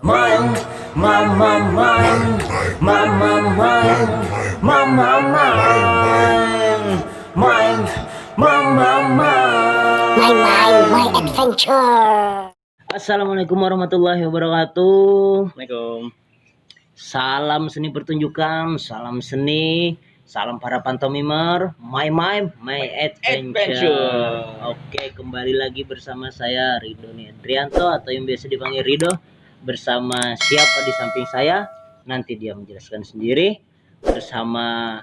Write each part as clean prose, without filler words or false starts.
Mine, mama, mine, mama, mine, mama, mine, mine, mama, mine. My adventure. Assalamualaikum warahmatullahi wabarakatuh. Assalamualaikum. Salam seni pertunjukan, salam seni, salam para pantomimer, my adventure. Oke, kembali lagi bersama saya Ridoni Adrianto atau yang biasa dipanggil Rido. Bersama siapa di samping saya? Nanti dia menjelaskan sendiri. Bersama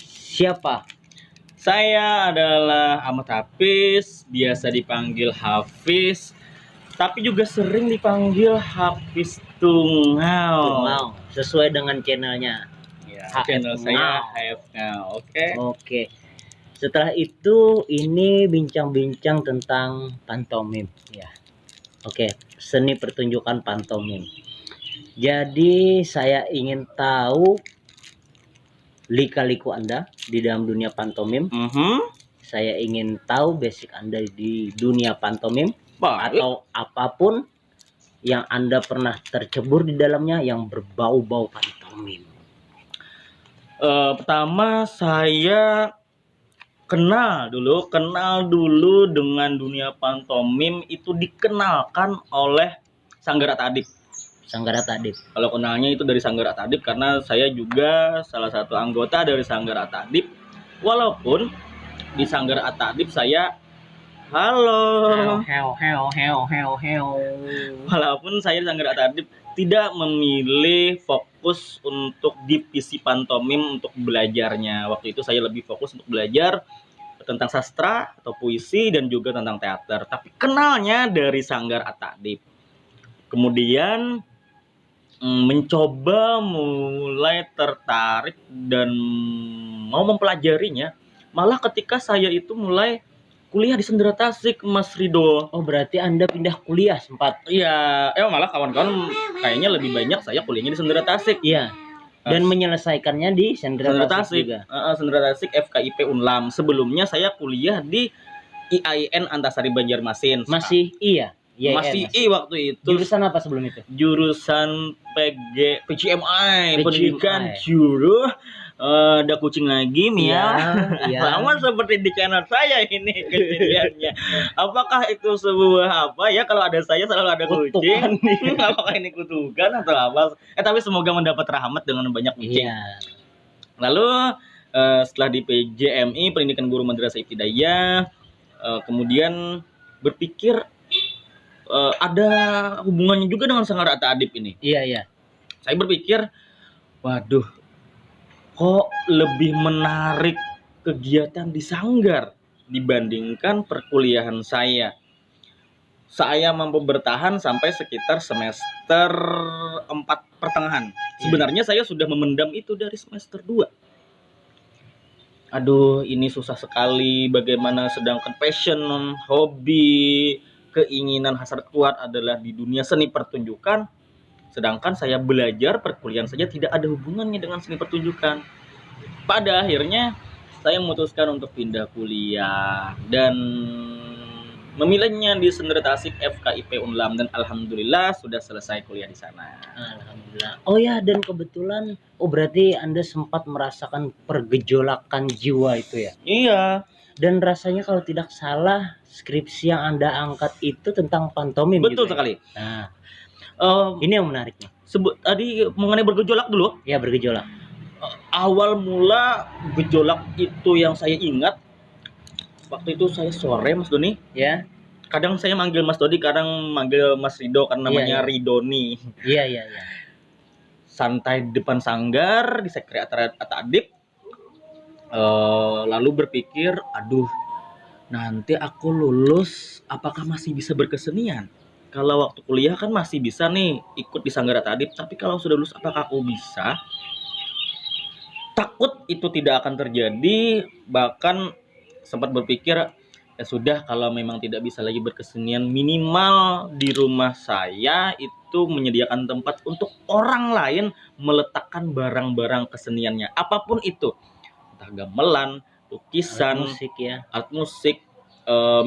siapa? Saya adalah Ahmad Hafiz, biasa dipanggil Hafiz, tapi juga sering dipanggil Hafiz Tungau. Tungau, sesuai dengan channelnya. Ya, HF channel saya Tungau. HF Tungau. Oke. Oke. Setelah itu ini bincang-bincang tentang pantomim ya. Oke, seni pertunjukan pantomim. Jadi saya ingin tahu lika-liku Anda di dalam dunia pantomim. Saya ingin tahu basic Anda di dunia pantomim Baik. atau apapun yang Anda pernah tercebur di dalamnya yang berbau-bau pantomim. Pertama saya kenal dulu dengan dunia pantomim itu dikenalkan oleh Sanggar Atadip. Sanggara Tadip. Kalau kenalnya itu dari Sanggar Atadip karena saya juga salah satu anggota dari Sanggar Atadip. Walaupun di Sanggar Atadip saya halo. Walaupun saya di Sanggar Atadip tidak memilih fokus untuk divisi pantomim untuk belajarnya. Waktu itu saya lebih fokus untuk belajar tentang sastra atau puisi dan juga tentang teater. Tapi kenalnya dari Sanggar Atadip. Kemudian mencoba mulai tertarik dan mau mempelajarinya malah ketika saya itu mulai kuliah di Sendera Tasik, Mas Rido. Oh, berarti Anda pindah kuliah sempat. Iya, malah kawan-kawan kayaknya lebih banyak saya kuliahnya di Sendera Tasik. Iya. Dan menyelesaikannya di Sendera Tasik juga. Sendera Tasik FKIP Unlam. Sebelumnya saya kuliah di IAIN Antasari Banjarmasin. Masih iya. Iya, Masih masih. waktu itu. Jurusan apa sebelum itu? Jurusan PGMI, PGMI. pendidikan juru ada kucing lagi Mia. Iya. Sama seperti di channel saya ini kejadiannya. Apakah itu sebuah apa ya, kalau ada saya selalu ada kucing. Apakah ini kutukan atau apa? Tapi semoga mendapat rahmat dengan banyak kucing. Iya. Lalu setelah di PJMI Pendidikan Guru Madrasah Ibtidaiyah, kemudian berpikir ada hubungannya juga dengan Sanggar Atadip ini. Iya. Saya berpikir, waduh, kok lebih menarik kegiatan di sanggar dibandingkan perkuliahan saya. Saya mampu bertahan sampai sekitar semester 4 pertengahan. Sebenarnya saya sudah memendam itu dari semester 2. Aduh, ini susah sekali. Bagaimana sedangkan passion, hobi, keinginan hasrat kuat adalah di dunia seni pertunjukan, sedangkan saya belajar perkuliahan saja tidak ada hubungannya dengan seni pertunjukan. Pada akhirnya saya memutuskan untuk pindah kuliah dan memilihnya di Sendera Tasik FKIP Unlam, dan alhamdulillah sudah selesai kuliah di sana. Alhamdulillah. Oh ya, dan kebetulan berarti Anda sempat merasakan pergejolakan jiwa itu ya. Iya, Dan rasanya kalau tidak salah skripsi yang Anda angkat itu tentang pantomim betul juga, sekali. ya? Nah, Eh, ini yang menariknya. tadi mengenai bergejolak dulu. Ya, bergejolak. Awal mula gejolak itu yang saya ingat, waktu itu saya sore, Mas Doni. Ya. Kadang saya manggil Mas Dodi, kadang manggil Mas Rido karena namanya Iya. Ridoni. Iya. Santai di depan sanggar di sekretariat Atadip. Lalu berpikir, aduh, nanti aku lulus apakah masih bisa berkesenian? Kalau waktu kuliah kan masih bisa nih ikut di Sanggar Atadip, tapi kalau sudah lulus apakah aku bisa? Takut itu tidak akan terjadi, bahkan sempat berpikir, ya sudah, kalau memang tidak bisa lagi berkesenian, minimal di rumah saya itu menyediakan tempat untuk orang lain meletakkan barang-barang keseniannya, apapun itu, entah gamelan, lukisan, Musik ya. alat musik,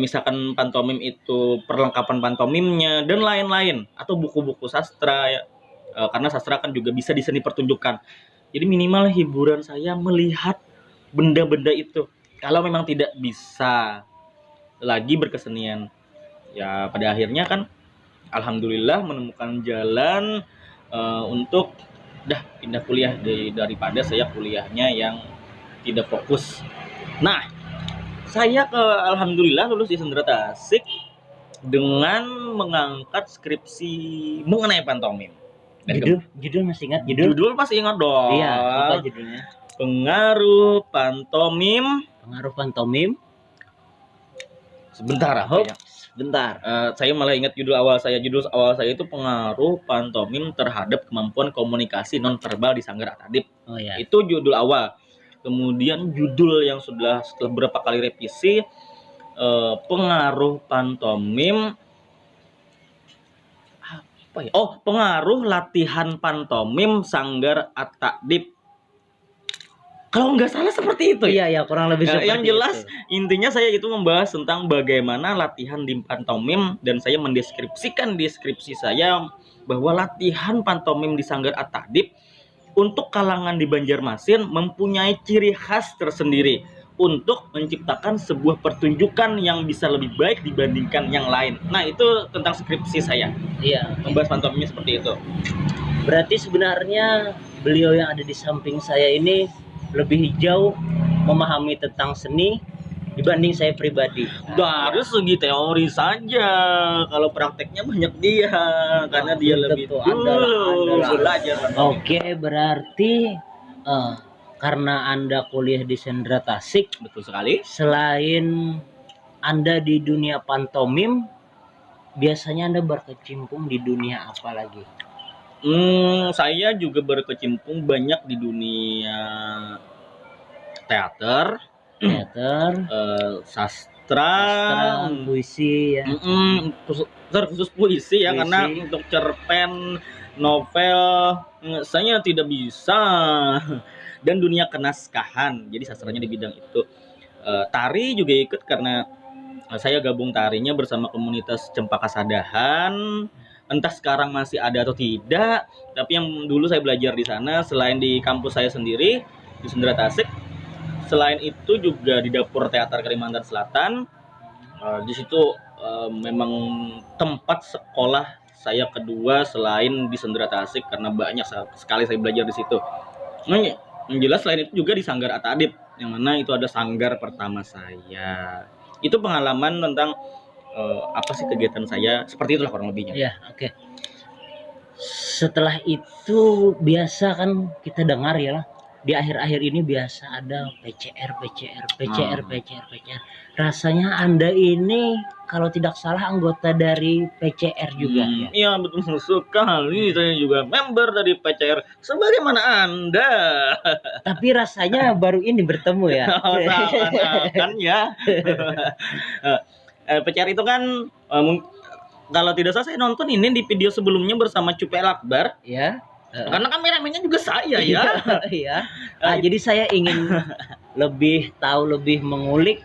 misalkan pantomim itu perlengkapan pantomimnya dan lain-lain, atau buku-buku sastra ya. Karena sastra kan juga bisa di seni pertunjukan. Jadi minimal hiburan saya melihat benda-benda itu. Kalau memang tidak bisa lagi berkesenian, ya pada akhirnya kan alhamdulillah menemukan jalan untuk pindah kuliah daripada saya kuliahnya yang tidak fokus. Nah, saya alhamdulillah lulus di Sendera Tasik dengan mengangkat skripsi mengenai pantomim. Judul masih ingat judul? Judul masih ingat dong. Iya, apa judulnya? Pengaruh pantomim. Pengaruh pantomim. Sebentar, Hope. Sebentar. Saya malah ingat judul awal saya. Judul awal saya itu pengaruh pantomim terhadap kemampuan komunikasi nonverbal di Sanggar Atadip. Oh ya. Itu judul awal. Kemudian judul yang setelah beberapa kali revisi, pengaruh pantomim apa ya? Oh, pengaruh latihan pantomim Sanggar Atadip. Kalau nggak salah seperti itu ya. Iya, kurang lebih seperti yang jelas itu. Intinya saya itu membahas tentang bagaimana latihan di pantomim, dan saya mendeskripsikan deskripsi saya bahwa latihan pantomim di Sanggar Atadip untuk kalangan di Banjarmasin mempunyai ciri khas tersendiri untuk menciptakan sebuah pertunjukan yang bisa lebih baik dibandingkan yang lain. Nah, itu tentang skripsi saya. Iya, Membahas pantomimnya seperti itu. berarti sebenarnya beliau yang ada di samping saya ini lebih jauh memahami tentang seni dibanding saya pribadi. Dari segi teori saja, kalau prakteknya banyak dia, karena dia lebih Tentu, dulu andalah. belajar. Oke, berarti karena Anda kuliah di Sendera Tasik, Betul sekali. selain Anda di dunia pantomim, biasanya Anda berkecimpung di dunia apa lagi? Saya juga berkecimpung banyak di dunia teater, Teater, sastra, puisi ya. khusus puisi ya, Puisi. karena untuk cerpen, novel saya tidak bisa. Dan dunia kenaskahan, jadi sastranya di bidang itu. Tari juga ikut karena saya gabung tarinya bersama komunitas Cempaka Sadahan. Entah sekarang masih ada atau tidak, tapi yang dulu saya belajar di sana, selain di kampus saya sendiri di Sendera Tasik, selain itu juga di Dapur Teater Kalimantan Selatan. Di situ memang tempat sekolah saya kedua selain di Sendera Tasik, karena banyak sekali saya belajar di situ. Nah, yang jelas selain itu juga di Sanggar Atadip, yang mana itu ada sanggar pertama saya. Itu pengalaman tentang apa sih kegiatan saya, seperti itulah kurang lebihnya. Ya, oke. Setelah itu biasa kan kita dengar ya lah, di akhir-akhir ini biasa ada PCR. Rasanya Anda ini kalau tidak salah anggota dari PCR juga ya. Iya, betul sekali. Saya juga member dari PCR sebagaimana Anda. Tapi rasanya baru ini bertemu ya. Seakan-akan ya. PCR itu kan kalau tidak salah saya nonton ini di video sebelumnya bersama Cupel Akbar. Ya. Karena kameramennya juga saya ya. Iya. Jadi saya ingin lebih tahu, lebih mengulik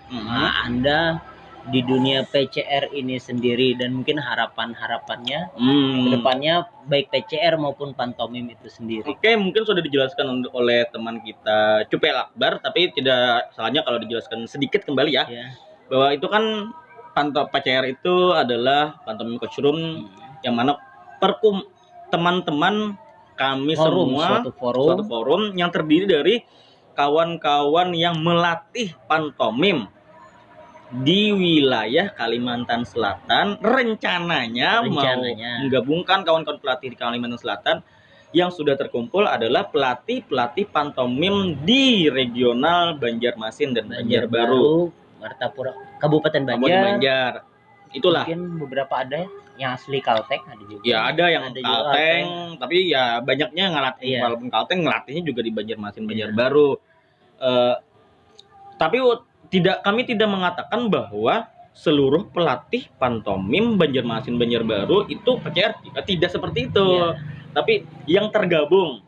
Anda di dunia PCR ini sendiri, dan mungkin harapannya ke depannya baik PCR maupun pantomim itu sendiri. Oke, mungkin sudah dijelaskan oleh teman kita Cupel Akbar, tapi tidak salahnya kalau dijelaskan sedikit kembali ya. Bahwa itu kan PCR itu adalah pantomim coachroom, yang mana teman-teman kami semua suatu forum yang terdiri dari kawan-kawan yang melatih pantomim di wilayah Kalimantan Selatan. Rencananya mau menggabungkan kawan-kawan pelatih di Kalimantan Selatan. Yang sudah terkumpul adalah pelatih pantomim di regional Banjarmasin dan Banjarbaru, Martapura, Kabupaten Banjar. Itulah. Mungkin beberapa ada yang asli Kalteng ada juga. Ya, ada yang Kalteng, tapi ya banyaknya ngelatih. Walaupun Kalteng ngelatihnya juga di Banjarmasin, Banjarbaru. Tapi kami tidak mengatakan bahwa seluruh pelatih pantomim Banjarmasin, Banjarbaru itu PCR. Tidak seperti itu. Tapi yang tergabung.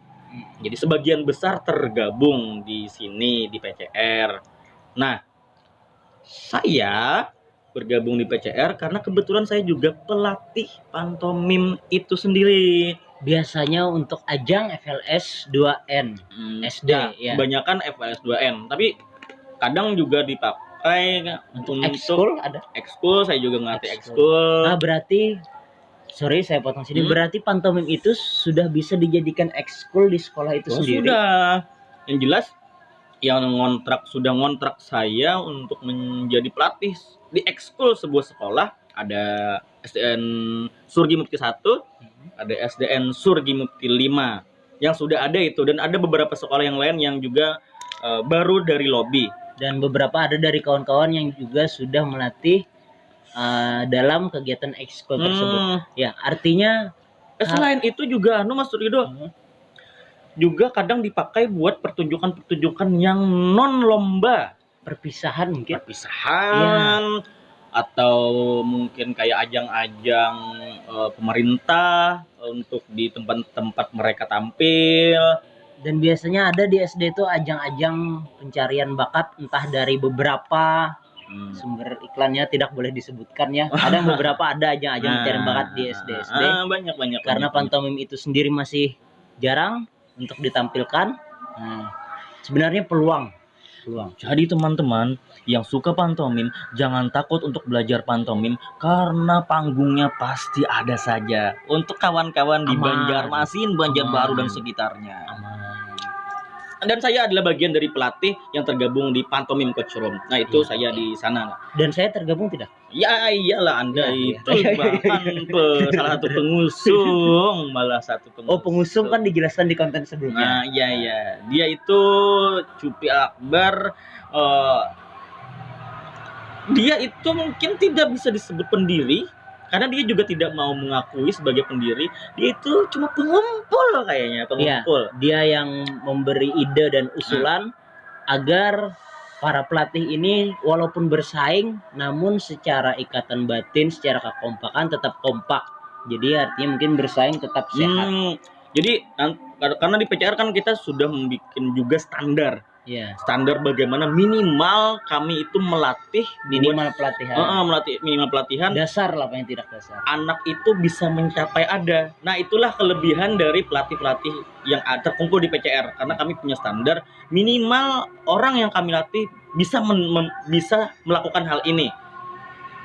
Jadi sebagian besar tergabung di sini di PCR. Nah, saya bergabung di PCR karena kebetulan saya juga pelatih pantomim itu sendiri. Biasanya untuk ajang FLS 2N SD ya. Kebanyakan FLS 2N, tapi kadang juga dipakai Untuk untuk ekskul ada. ekskul. Saya juga ngelatih Ekskul. ekskul. Nah, berarti sorry saya potong sini. Berarti pantomim itu sudah bisa dijadikan ekskul di sekolah itu sendiri. Sudah. Yang jelas yang sudah ngontrak saya untuk menjadi pelatih di ekskul sebuah sekolah. Ada SDN Surgi Mukti 1, ada SDN Surgi Mukti 5 yang sudah ada itu, dan ada beberapa sekolah yang lain yang juga baru dari lobby, dan beberapa ada dari kawan-kawan yang juga sudah melatih dalam kegiatan ekskul tersebut. Ya, artinya selain itu juga Mas Rido, juga kadang dipakai buat pertunjukan-pertunjukan yang non lomba, perpisahan mungkin. Perpisahan. Ya. Atau mungkin kayak ajang-ajang pemerintah untuk di tempat-tempat mereka tampil. Dan biasanya ada di SD itu ajang-ajang pencarian bakat, entah dari beberapa sumber iklannya tidak boleh disebutkan ya. Ada beberapa ada ajang-ajang pencarian bakat di SD. Banyak. Karena pantomim itu sendiri masih jarang untuk ditampilkan. Sebenarnya peluang. Jadi teman-teman yang suka pantomim, jangan takut untuk belajar pantomim karena panggungnya pasti ada saja untuk kawan-kawan di Banjarmasin, Banjarbaru dan sekitarnya. Dan saya adalah bagian dari pelatih yang tergabung di Pantomim Coach Room. Nah, itu saya di sana. Dan saya tergabung tidak? Ya iyalah, Anda itu bahkan salah satu pengusung, malah satu pengusung. Oh, pengusung kan dijelaskan di konten sebelumnya. Nah, iya. Dia itu Cupi Akbar. Dia itu mungkin tidak bisa disebut pendiri karena dia juga tidak mau mengakui sebagai pendiri. Dia itu cuma pengumpul kayaknya, pengumpul. Ya, dia yang memberi ide dan usulan agar para pelatih ini walaupun bersaing namun secara ikatan batin, secara kekompakan tetap kompak. Jadi artinya mungkin bersaing tetap sehat. Jadi karena di PCR kan kita sudah membuat juga standar. Ya. Standar bagaimana minimal kami itu melatih minimal pelatihan. Minimal pelatihan. Dasar lah, paling tidak dasar. Anak itu bisa mencapai ada. Nah, itulah kelebihan dari pelatih-pelatih yang terkumpul di PCR karena kami punya standar minimal orang yang kami latih bisa bisa melakukan hal ini.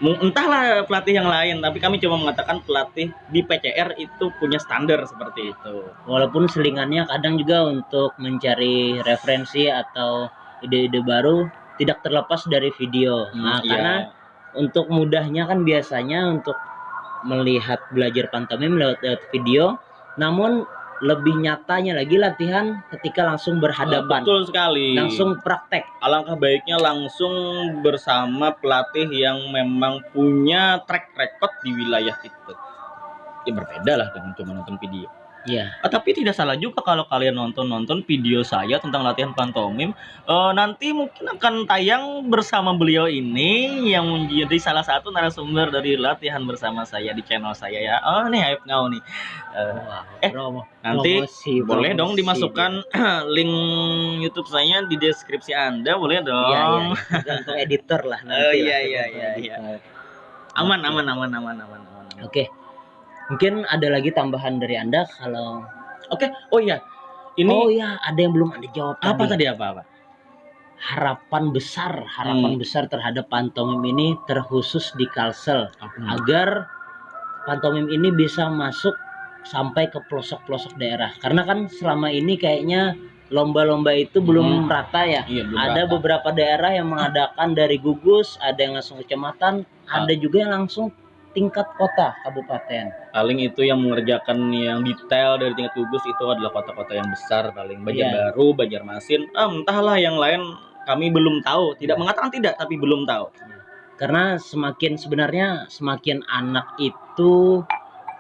Entahlah pelatih yang lain, tapi kami cuma mengatakan pelatih di PCR itu punya standar seperti itu. Walaupun selingannya kadang juga untuk mencari referensi atau ide-ide baru tidak terlepas dari video. Karena untuk mudahnya kan biasanya untuk melihat belajar pantomim lewat video, namun lebih nyatanya lagi latihan ketika langsung berhadapan. Betul sekali. Langsung praktek. Alangkah baiknya langsung bersama pelatih yang memang punya track record di wilayah itu. Ya berbeda lah dengan cuma nonton video. Iya. Tapi tidak salah juga kalau kalian nonton video saya tentang latihan pantomim. Nanti mungkin akan tayang bersama beliau ini yang menjadi salah satu narasumber dari latihan bersama saya di channel saya ya. Oh nih Aib Ngau nih. Nanti boleh dong dimasukkan link YouTube saya di deskripsi Anda, boleh dong. Iya. Untuk editor lah nanti. Iya. Aman. Oke. Mungkin ada lagi tambahan dari Anda kalau Oke. Oh iya. Ada yang belum Anda jawab tadi. Apa tadi apa? Harapan besar terhadap pantomim ini terkhusus di Kalsel agar pantomim ini bisa masuk sampai ke pelosok-pelosok daerah. Karena kan selama ini kayaknya lomba-lomba itu belum rata ya. Iya, ada beberapa daerah yang mengadakan dari gugus, ada yang langsung kecamatan, ada juga yang langsung tingkat kota, kabupaten. Paling itu yang mengerjakan yang detail dari tingkat gugus itu adalah kota-kota yang besar, paling Banjarbaru, Banjarmasin, entahlah yang lain kami belum tahu. Tidak mengatakan tidak, tapi belum tahu. Karena semakin anak itu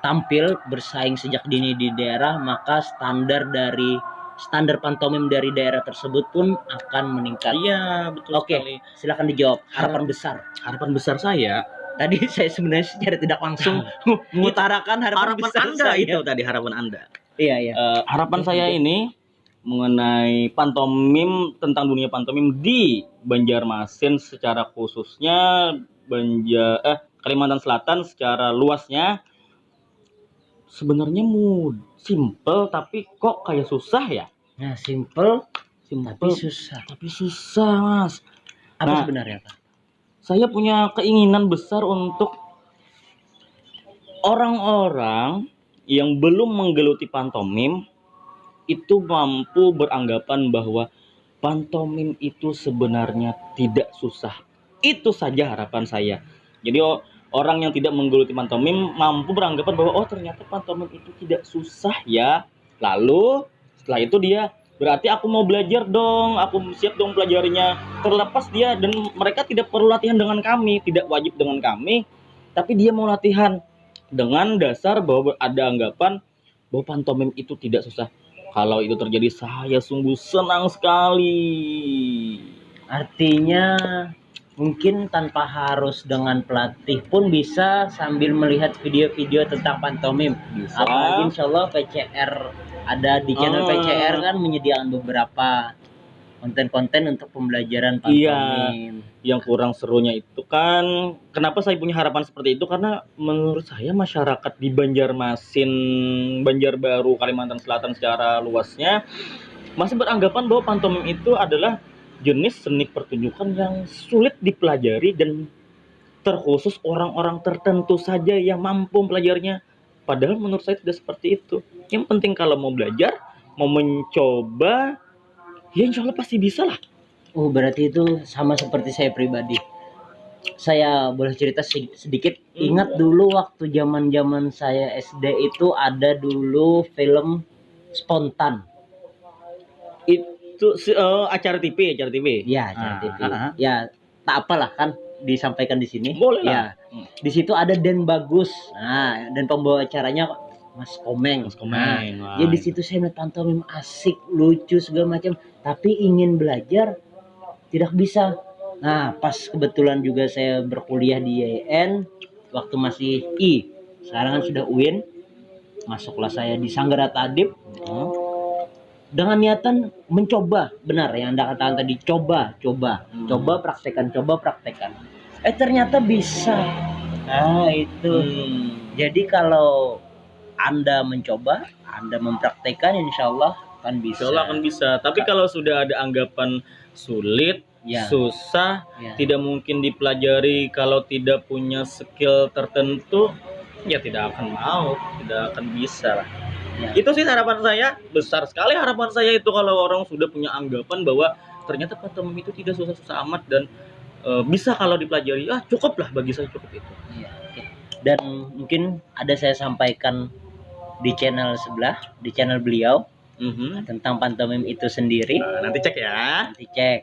tampil bersaing sejak dini di daerah, maka standar pantomim dari daerah tersebut pun akan meningkat. Iya, betul sekali. Silakan dijawab. Harapan besar saya. Tadi saya sebenarnya secara tidak langsung mengutarakan harapan besar Anda saya. Itu tadi harapan Anda. Iya. Harapan saya ini mengenai pantomim, tentang dunia pantomim di Banjarmasin secara khususnya Kalimantan Selatan secara luasnya sebenarnya simple tapi kok kayak susah ya. Nah, simple Simple tapi susah. Mas. Apa Nah, sebenarnya, Pak? saya punya keinginan besar untuk orang-orang yang belum menggeluti pantomim itu mampu beranggapan bahwa pantomim itu sebenarnya tidak susah. Itu saja harapan saya. Jadi orang yang tidak menggeluti pantomim mampu beranggapan bahwa oh ternyata pantomim itu tidak susah ya. Lalu setelah itu dia berarti aku mau belajar dong, aku siap dong pelajarinya. Terlepas dia dan mereka tidak perlu latihan dengan kami, tidak wajib dengan kami, tapi dia mau latihan dengan dasar bahwa ada anggapan bahwa pantomim itu tidak susah. Kalau itu terjadi saya sungguh senang sekali. Artinya mungkin tanpa harus dengan pelatih pun bisa sambil melihat video-video tentang pantomim. Bisa. Apalagi insya Allah PCR ada di channel PCR kan menyediakan beberapa konten-konten untuk pembelajaran pantomim. Yang kurang serunya itu kan, kenapa saya punya harapan seperti itu? Karena menurut saya masyarakat di Banjarmasin, Banjarbaru, Kalimantan Selatan secara luasnya masih beranggapan bahwa pantomim itu adalah jenis seni pertunjukan yang sulit dipelajari dan terkhusus orang-orang tertentu saja yang mampu mempelajarinya. Padahal menurut saya tidak seperti itu. Yang penting kalau mau belajar, mau mencoba, ya insya Allah pasti bisa lah. Oh, berarti itu sama seperti saya pribadi. Saya boleh cerita sedikit. Ingat dulu waktu zaman-zaman saya SD itu ada dulu film Spontan. Itu acara TV. Ya, acara TV. Ya, tak apalah kan disampaikan di sini. Boleh lah. Ya. Di situ ada Den Bagus. Nah, dan pembawa acaranya Mas Komeng. Nah, jadi di situ saya melihat pantomim asik, lucu segala macam, tapi ingin belajar tidak bisa. Nah, pas kebetulan juga saya berkuliah di IAIN waktu masih sekarang kan sudah UIN. Masuklah saya di Sanggarata Adib. Dengan niatan mencoba, benar yang Anda katakan tadi, coba praktekkan. Ternyata bisa. Nah, itu. Jadi kalau Anda mencoba, Anda mempraktekkan, insya Allah akan bisa. Insya Allah akan bisa. Tapi kalau sudah ada anggapan sulit, susah, tidak mungkin dipelajari kalau tidak punya skill tertentu, ya tidak akan mau, tidak akan bisa lah. Itu sih harapan saya, besar sekali harapan saya itu kalau orang sudah punya anggapan bahwa ternyata pantomim itu tidak susah-susah amat dan bisa kalau dipelajari, cukup lah, bagi saya cukup itu. Dan mungkin ada saya sampaikan di channel sebelah, di channel beliau, tentang pantomim itu sendiri. Nanti cek ya. Nanti cek.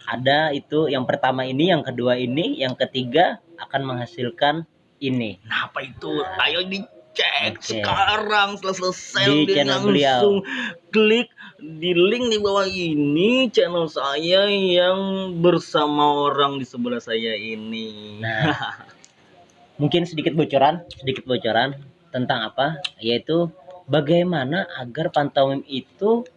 Ada itu yang pertama ini, yang kedua ini, yang ketiga akan menghasilkan ini. Nah, apa itu? Ayo dicek sekarang setelah selesai di channel langsung beliau. Klik di link di bawah ini channel saya yang bersama orang di sebelah saya ini. Nah, mungkin sedikit bocoran tentang apa? Yaitu bagaimana agar pantomim itu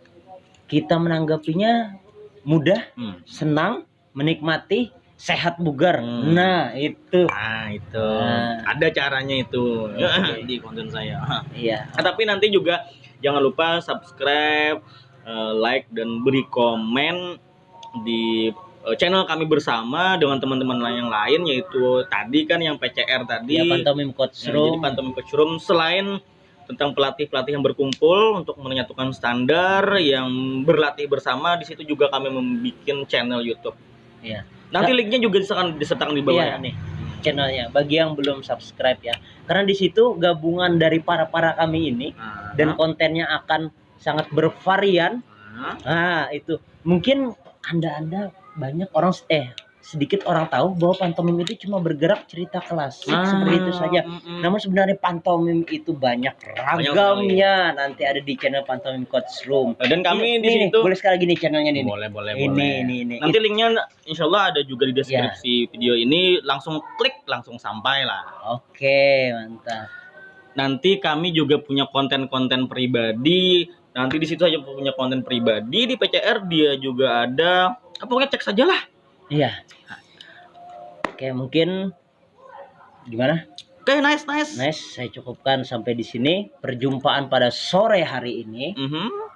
kita menanggapinya mudah, senang, menikmati, sehat bugar. Nah, itu. Ada caranya itu di konten saya. Iya. Tapi nanti juga jangan lupa subscribe, like dan beri komen di channel kami bersama dengan teman-teman yang lain, yaitu tadi kan yang PCR tadi. Ya, Pantomim Coach Room. Jadi Pantomim Coach Room selain tentang pelatih-pelatih yang berkumpul untuk menyatukan standar yang berlatih bersama, di situ juga kami membuat channel YouTube. Iya. Nanti linknya juga disertakan di bawah ya. Nih channelnya bagi yang belum subscribe ya, karena di situ gabungan dari para kami ini dan kontennya akan sangat bervarian. Nah, itu mungkin anda banyak orang sedikit orang tahu bahwa pantomim itu cuma bergerak cerita klasik seperti itu saja. Namun sebenarnya pantomim itu banyak ragamnya. Nanti ada di channel Pantomim Coach Room. Dan kami di situ boleh sekali lagi nih channelnya nih. Boleh. Ini. Nanti linknya insya Allah ada juga di deskripsi video ini. Langsung klik, langsung sampai lah. Oke, mantap. Nanti kami juga punya konten-konten pribadi. Nanti di situ aja punya konten pribadi, di PCR dia juga ada. Pokoknya cek saja lah. Iya. Oke, mungkin gimana? Oke, nice. Nice, saya cukupkan sampai di sini perjumpaan pada sore hari ini.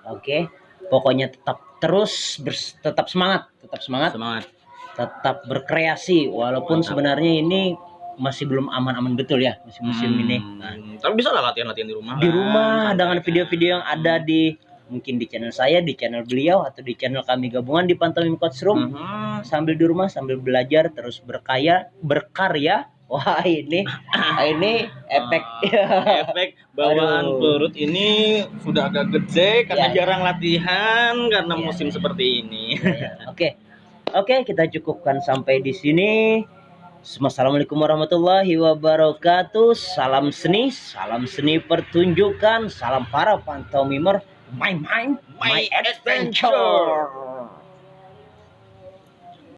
Oke, pokoknya tetap semangat, tetap berkreasi walaupun Mantap. sebenarnya ini masih belum aman-aman betul ya musim ini. Nah, Tapi bisa lah latihan-latihan di rumah. di rumah kan, dengan santai video-video yang ada di mungkin di channel saya, di channel beliau atau di channel kami gabungan di Pantomim Coach Room. Sambil di rumah sambil belajar terus berkarya. Wah, ini efek efek bawaan Aduh. perut ini sudah agak gede karena Ya. jarang latihan karena Ya. musim seperti ini. Oke, kita cukupkan sampai di sini. Assalamualaikum warahmatullahi wabarakatuh. Salam seni pertunjukan, salam para pantomimer. My adventure.